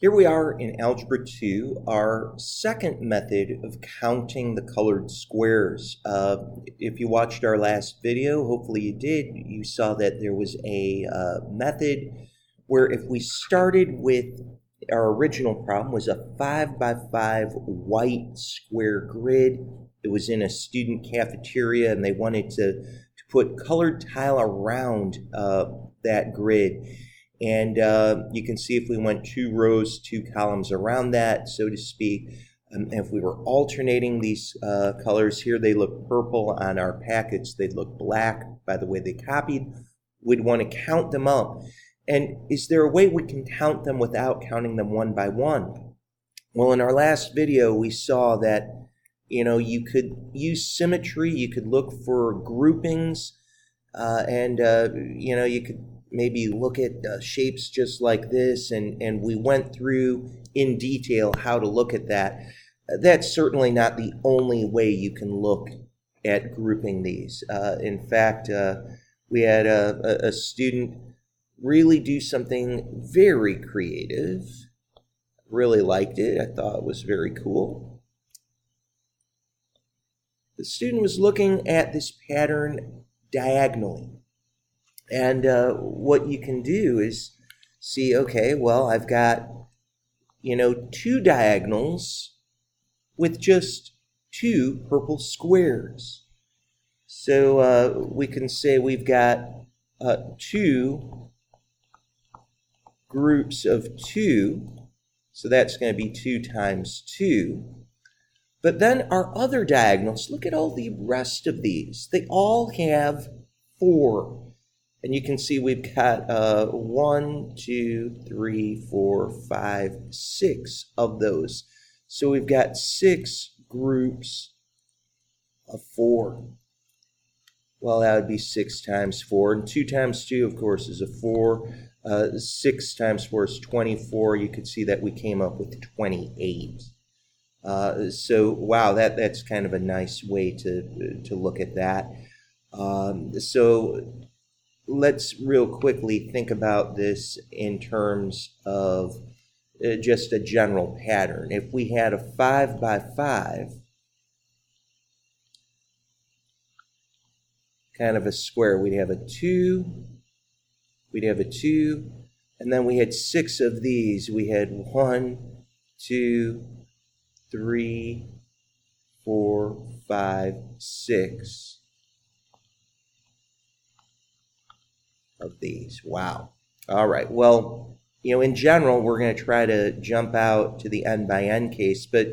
Here we are in Algebra 2, our second method of counting the colored squares. If you watched our last video, hopefully you did, you saw that there was a method where if we started with our original problem was a 5 by 5 white square grid. It was in a student cafeteria and they wanted to put colored tile around that grid. And you can see if we went 2 rows, 2 columns around that, so to speak. If we were alternating these colors, here they look purple on our packets, they'd look black by the way they copied. We'd want to count them up. And is there a way we can count them without counting them one by one? Well, in our last video, we saw that, you could use symmetry, you could look for groupings, you could maybe look at shapes just like this, and we went through in detail how to look at that. That's certainly not the only way you can look at grouping these. In fact, we had a student really do something very creative. Really liked it. I thought it was very cool. The student was looking at this pattern diagonally. And what you can do is see, okay, well, I've got, 2 diagonals with just 2 purple squares. So we can say we've got 2 groups of 2. So that's going to be 2 times 2. But then our other diagonals, look at all the rest of these. They all have 4. And you can see we've got 1, 2, 3, 4, 5, 6 of those. So we've got 6 groups of 4. Well, that would be 6 times 4. And 2 times 2, of course, is a 4. 6 times 4 is 24. You could see that we came up with 28. So, wow, that's kind of a nice way to look at that. So let's real quickly think about this in terms of just a general pattern. If we had a 5 by 5, kind of a square, we'd have a 2, and then we had 6 of these. We had 1, 2, 3, 4, 5, 6. Of these. Wow. All right. Well, in general, we're going to try to jump out to the n by n case, but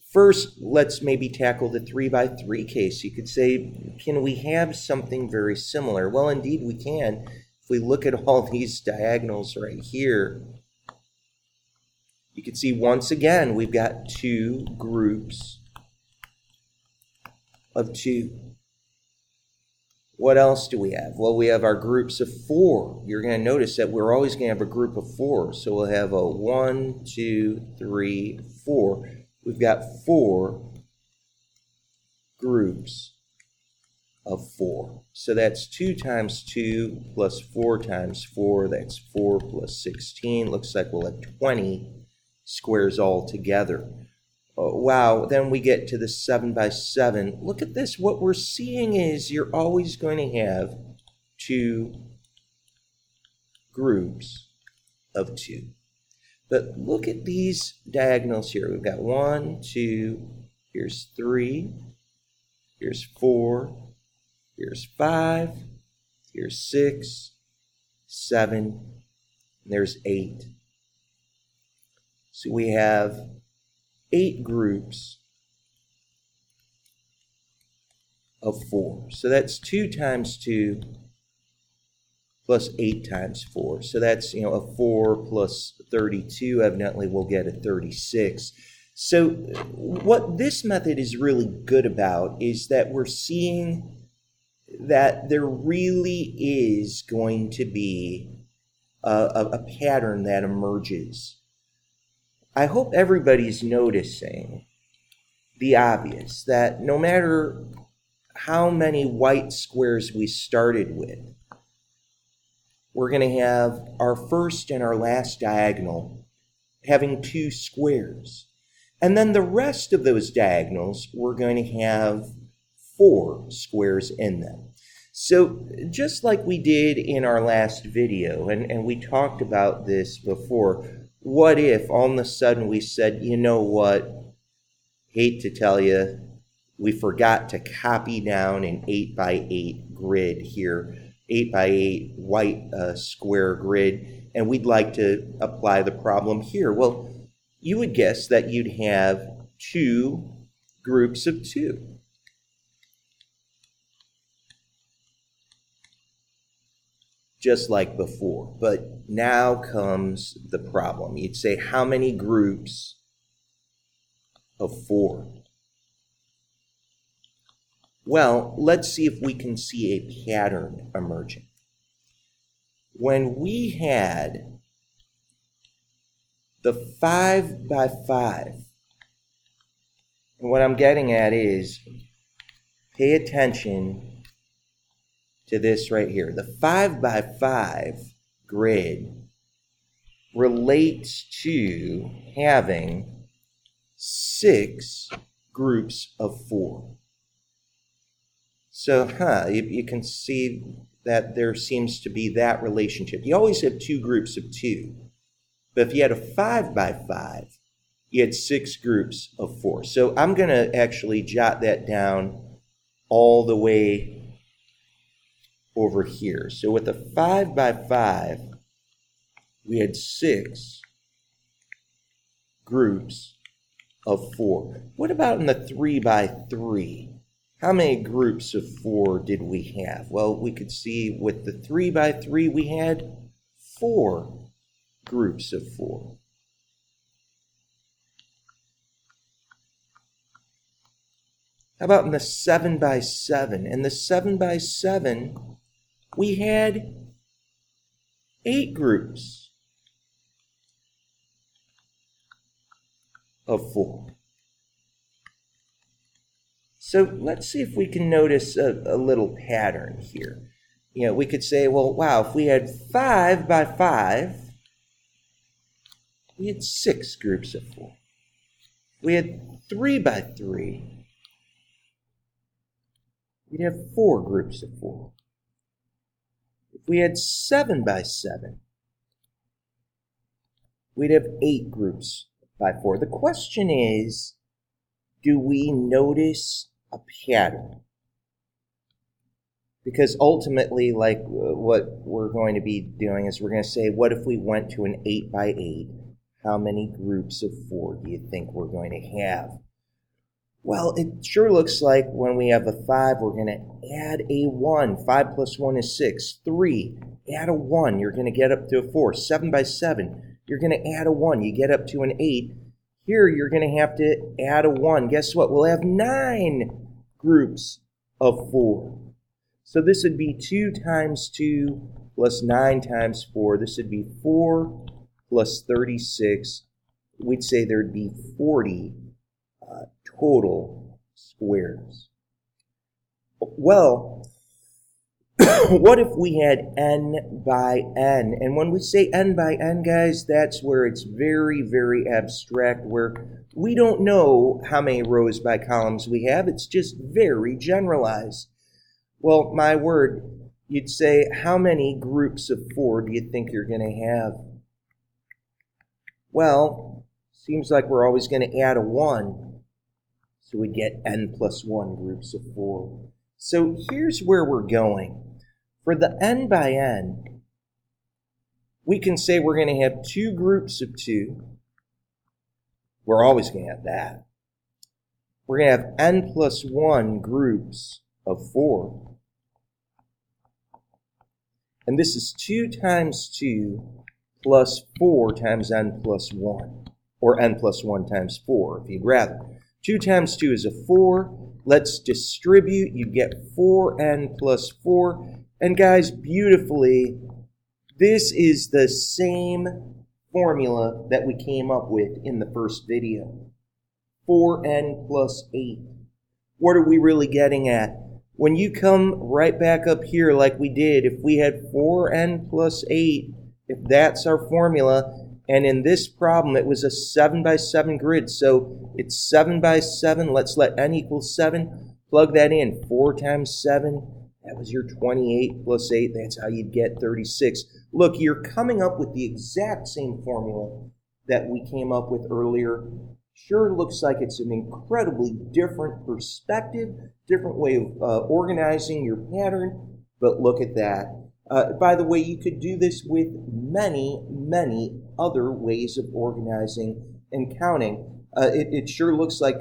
first, let's maybe tackle the 3 by 3 case. You could say, can we have something very similar? Well, indeed we can. If we look at all these diagonals right here, you can see once again, we've got 2 groups of 2. What else do we have? Well, we have our groups of 4. You're going to notice that we're always going to have a group of 4. So we'll have a 1, 2, 3, 4. We've got 4 groups of 4. So that's 2 times 2 plus 4 times 4. That's 4 plus 16. Looks like we'll have 20 squares all together. Wow, then we get to the 7 by 7. Look at this. What we're seeing is you're always going to have 2 groups of 2. But look at these diagonals here. We've got 1, 2, here's 3, here's 4, here's 5, here's 6, 7, and there's 8. So we have 8 groups of 4. So that's 2 times 2 plus 8 times 4. So that's, a 4 plus 32. Evidently, we'll get a 36. So what this method is really good about is that we're seeing that there really is going to be a pattern that emerges. I hope everybody's noticing the obvious, that no matter how many white squares we started with, we're going to have our first and our last diagonal having 2 squares. And then the rest of those diagonals, we're going to have 4 squares in them. So just like we did in our last video, and we talked about this before, what if all of a sudden we said, you know what, hate to tell you, we forgot to copy down an 8x8 grid here, 8x8 white square grid, and we'd like to apply the problem here. Well, you would guess that you'd have 2 groups of 2. Just like before. But now comes the problem. You'd say, how many groups of 4? Well, let's see if we can see a pattern emerging. When we had the 5x5, and what I'm getting at is, pay attention to this right here. The 5x5 grid relates to having 6 groups of 4. So, you can see that there seems to be that relationship. You always have 2 groups of 2. But if you had a 5x5, you had 6 groups of 4. So I'm going to actually jot that down all the way over here. So with a 5x5, we had 6 groups of 4. What about in the 3x3? How many groups of 4 did we have? Well, we could see with the 3x3, we had 4 groups of 4. How about in the 7x7? In the 7x7, we had 8 groups of 4. So let's see if we can notice a little pattern here. You know, we could say, well, wow, if we had 5x5, we had 6 groups of 4. We had 3x3, we'd have 4 groups of 4. If we had 7x7, we'd have 8 groups by 4. The question is, do we notice a pattern? Because ultimately, like what we're going to be doing is we're going to say, what if we went to an 8x8? How many groups of 4 do you think we're going to have? Well, it sure looks like when we have a 5, we're going to add a 1. 5 plus 1 is 6. 3, add a 1. You're going to get up to a 4. 7x7, you're going to add a 1. You get up to an 8. Here, you're going to have to add a 1. Guess what? We'll have 9 groups of 4. So this would be 2 times 2 plus 9 times 4. This would be 4 plus 36. We'd say there'd be 40 total squares. Well, what if we had n by n? And when we say n by n, guys, that's where it's very, very abstract, where we don't know how many rows by columns we have. It's just very generalized. Well, my word, you'd say, how many groups of 4 do you think you're going to have? Well, seems like we're always going to add a 1. So we get n plus 1 groups of 4. So here's where we're going. For the n by n, we can say we're going to have 2 groups of 2. We're always going to have that. We're going to have n plus 1 groups of 4. And this is 2 times 2 plus 4 times n plus 1. Or n plus 1 times 4, if you'd rather. 2 times 2 is a 4. Let's distribute. You get 4n plus 4. And guys, beautifully, this is the same formula that we came up with in the first video. 4n plus 8. What are we really getting at? When you come right back up here like we did, if we had 4n plus 8, if that's our formula, And in this problem, it was a 7 by 7 grid. So it's 7 by 7. Let's let n equal 7. Plug that in. 4 times 7. That was your 28 plus 8. That's how you'd get 36. Look, you're coming up with the exact same formula that we came up with earlier. Sure looks like it's an incredibly different perspective, different way of organizing your pattern, but look at that. By the way, you could do this with many, many other ways of organizing and counting. It sure looks like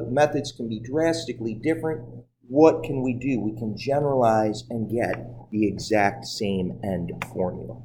methods can be drastically different. What can we do? We can generalize and get the exact same end formula.